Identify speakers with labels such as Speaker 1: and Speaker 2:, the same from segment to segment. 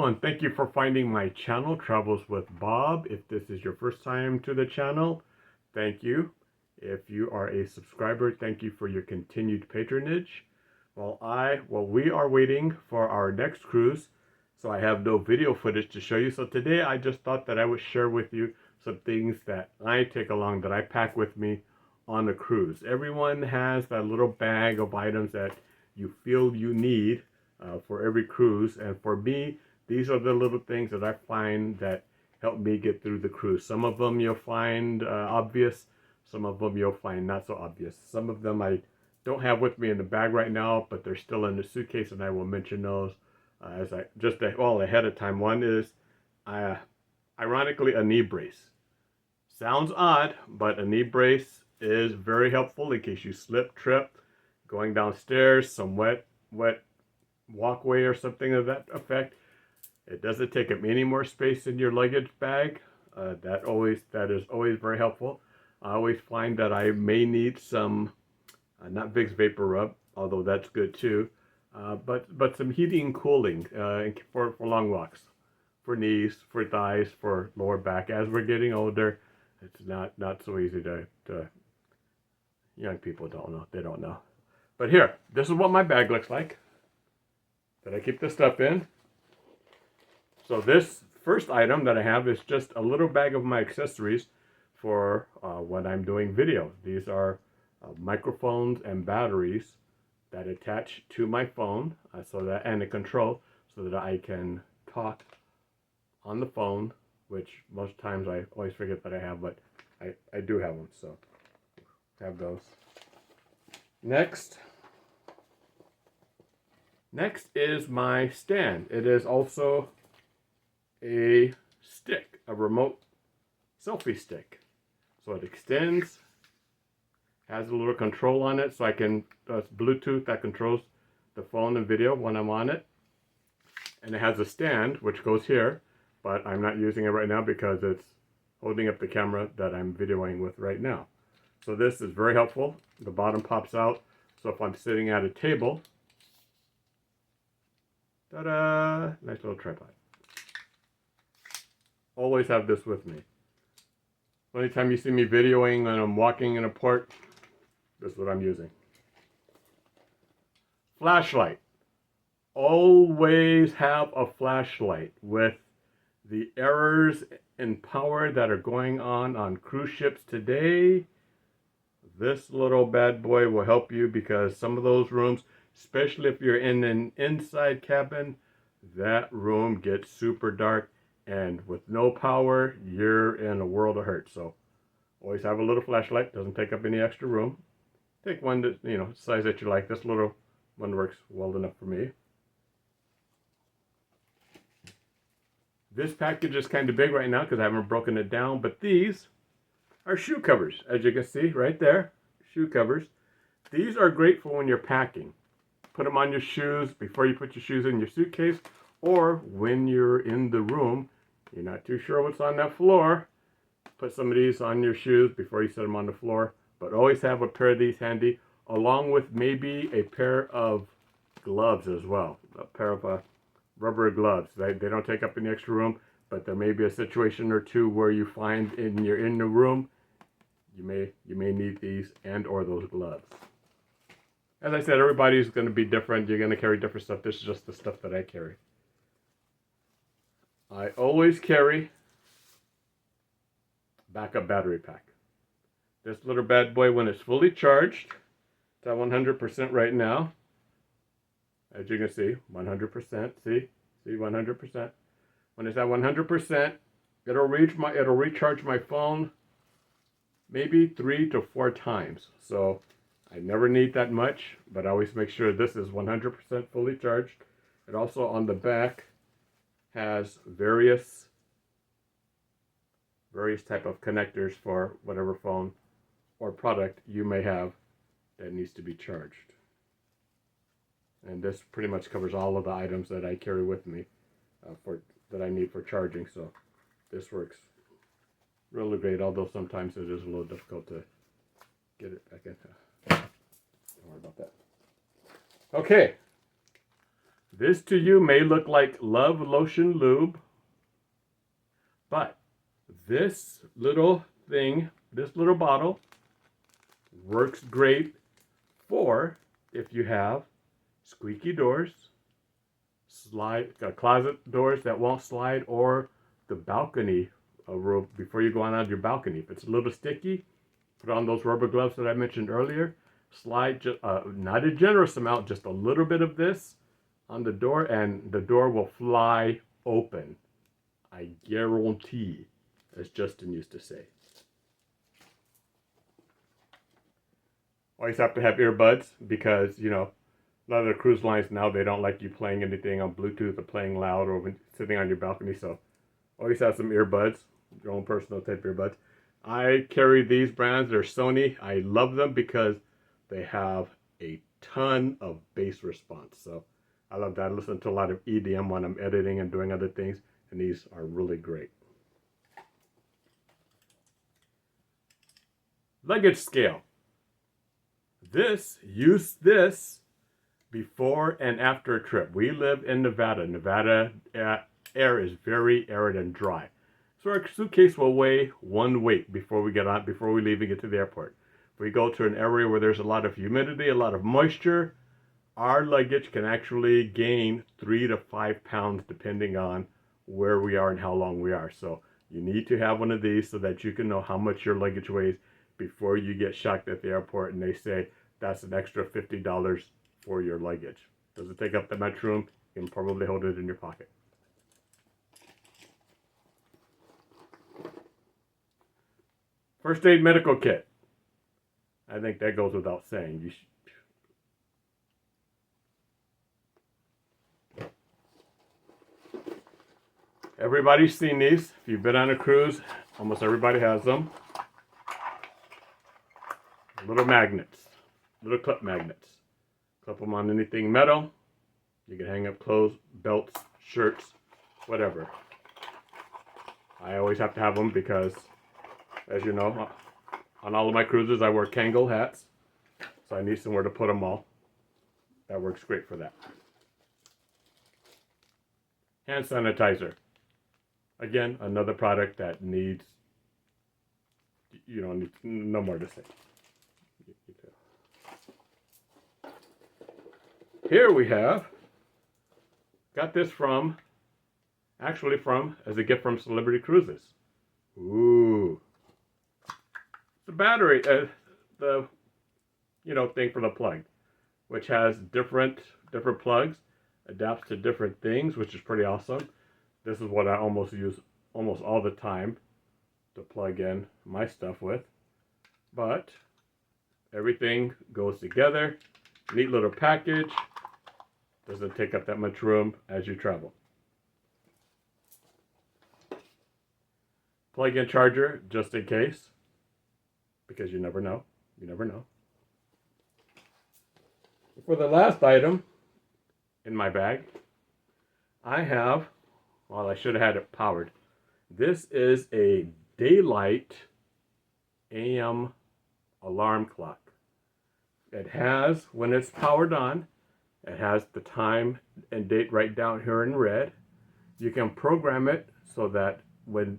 Speaker 1: Hello and thank you for finding my channel, Travels with Bob. If this is your first time to the channel, thank you. If you are a subscriber, thank you for your continued patronage. We are waiting for our next cruise, so I have no video footage to show you. So today I just thought that I would share with you some things that I take along, that I pack with me on a cruise. Everyone has that little bag of items that you feel you need for every cruise, and for me, these are the little things that I find that help me get through the cruise. Some of them you'll find obvious, some of them you'll find not so obvious. Some of them I don't have with me in the bag right now, but they're still in the suitcase, and I will mention those ahead of time. One is, ironically, a knee brace. Sounds odd, but a knee brace is very helpful in case you slip, trip, going downstairs, some wet walkway or something of that effect. It doesn't take up any more space in your luggage bag. That is always very helpful. I always find that I may need some, not Vicks Vapor Rub, although that's good too, but some heating and cooling for long walks, for knees, for thighs, for lower back. As we're getting older, it's not so easy to young people don't know. They don't know. But here, this is what my bag looks like that I keep this stuff in. So this first item that I have is just a little bag of my accessories for when I'm doing video. These are microphones and batteries that attach to my phone, and a control, so that I can talk on the phone, which most times I always forget that I have, but I do have them, so have those. Next is my stand. It is also a stick, a remote selfie stick. So it extends, has a little control on it, so I can, it's Bluetooth that controls the phone and video when I'm on it. And it has a stand, which goes here, but I'm not using it right now because it's holding up the camera that I'm videoing with right now. So this is very helpful. The bottom pops out, so if I'm sitting at a table, ta-da! Nice little tripod. Always have this with me. Anytime you see me videoing and I'm walking in a port, this is what I'm using. Flashlight. Always have a flashlight. With the errors in power that are going on cruise ships today, this little bad boy will help you, because some of those rooms, especially if you're in an inside cabin, that room gets super dark, and with no power, you're in a world of hurt. So always have a little flashlight. Doesn't take up any extra room. Take one that, size that you like. This little one works well enough for me. This package is kind of big right now because I haven't broken it down, but these are shoe covers. As you can see right there, shoe covers. These are great for when you're packing. Put them on your shoes before you put your shoes in your suitcase, or when you're in the room, you're not too sure what's on that floor, put some of these on your shoes before you set them on the floor. But always have a pair of these handy, along with maybe a pair of gloves as well. A pair of rubber gloves. They don't take up any extra room, but there may be a situation or two where you find you're in the room, you may need these and or those gloves. As I said, everybody's going to be different. You're going to carry different stuff. This is just the stuff that I carry. I always carry backup battery pack. This little bad boy, when it's fully charged, it's at 100% right now. As you can see, 100%. See 100%. When it's at 100%, it'll recharge my phone maybe 3 to 4 times. So I never need that much, but I always make sure this is 100% fully charged. It also, on the back, has various type of connectors for whatever phone or product you may have that needs to be charged. And this pretty much covers all of the items that I carry with me that I need for charging. So this works really great, although sometimes it is a little difficult to get it back in. Don't worry about that. Okay, This to you may look like Love Lotion Lube, but this little thing, this little bottle, works great for if you have squeaky doors, closet doors that won't slide, or the balcony before you go on out your balcony. If it's a little sticky, put on those rubber gloves that I mentioned earlier. Slide not a generous amount, just a little bit of this on the door, and the door will fly open. I guarantee, as Justin used to say. Always have to have earbuds because, you know, a lot of the cruise lines now, they don't like you playing anything on Bluetooth or playing loud or when sitting on your balcony. So always have some earbuds, your own personal type earbuds. I carry these brands. They're Sony. I love them because they have a ton of bass response. So I love that. I listen to a lot of EDM when I'm editing and doing other things, and these are really great. Luggage scale. Use this before and after a trip. We live in Nevada. Nevada air is very arid and dry. So our suitcase will weigh 1 weight before we leave and get to the airport. If we go to an area where there's a lot of humidity, a lot of moisture, our luggage can actually gain 3 to 5 pounds depending on where we are and how long we are. So you need to have one of these so that you can know how much your luggage weighs before you get shocked at the airport and they say that's an extra $50 for your luggage. Does it take up that much room? You can probably hold it in your pocket. First aid medical kit. I think that goes without saying. Everybody's seen these. If you've been on a cruise, almost everybody has them. Little magnets, little clip magnets. Clip them on anything metal. You can hang up clothes, belts, shirts, whatever. I always have to have them because, as you know, on all of my cruises I wear Kangol hats. So I need somewhere to put them all. That works great for that. Hand sanitizer. Again, another product that needs, no more to say. Here we have, got this as a gift from Celebrity Cruises. Ooh. The battery, the thing for the plug, which has different plugs, adapts to different things, which is pretty awesome. This is what I use almost all the time to plug in my stuff with. But everything goes together. Neat little package. Doesn't take up that much room as you travel. Plug-in charger, just in case. Because you never know. You never know. For the last item in my bag, I have, well, I should have had it powered. This is a daylight AM alarm clock. It has, when it's powered on, it has the time and date right down here in red. You can program it so that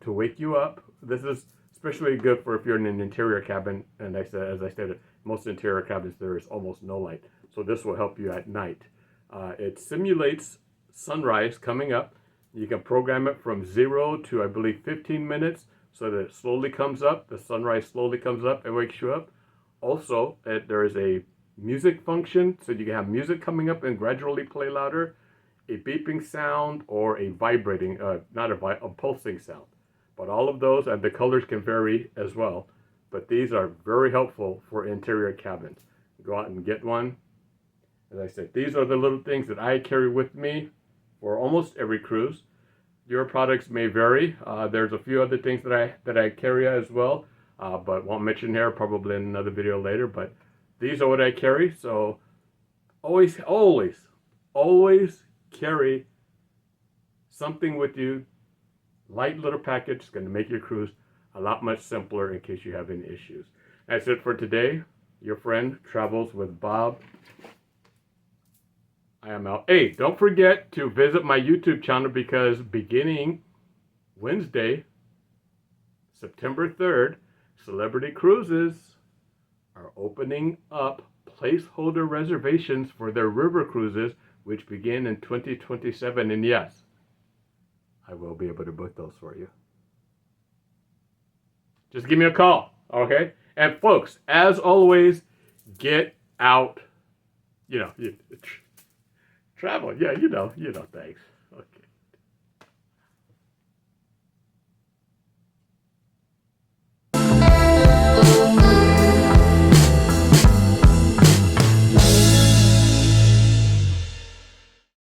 Speaker 1: to wake you up. This is especially good for if you're in an interior cabin. And as I said, most interior cabins there is almost no light. So this will help you at night. It simulates sunrise coming up. You can program it from 0 to, I believe, 15 minutes so that it slowly comes up. The sunrise slowly comes up and wakes you up. Also, there is a music function, so you can have music coming up and gradually play louder, a beeping sound, or a vibrating, a pulsing sound. But all of those, and the colors can vary as well, but these are very helpful for interior cabins. Go out and get one. As I said, these are the little things that I carry with me for almost every cruise. Your products may vary. There's a few other things that I carry as well, but won't mention here, probably in another video later, but these are what I carry. So always carry something with you. Light little package is going to make your cruise a lot much simpler in case you have any issues. That's it for today. Your friend travels with Bob. I am out. Hey, don't forget to visit my YouTube channel because beginning Wednesday, September 3rd, Celebrity Cruises are opening up placeholder reservations for their river cruises, which begin in 2027. And yes, I will be able to book those for you. Just give me a call, okay? And folks, as always, get out, travel. Yeah, thanks.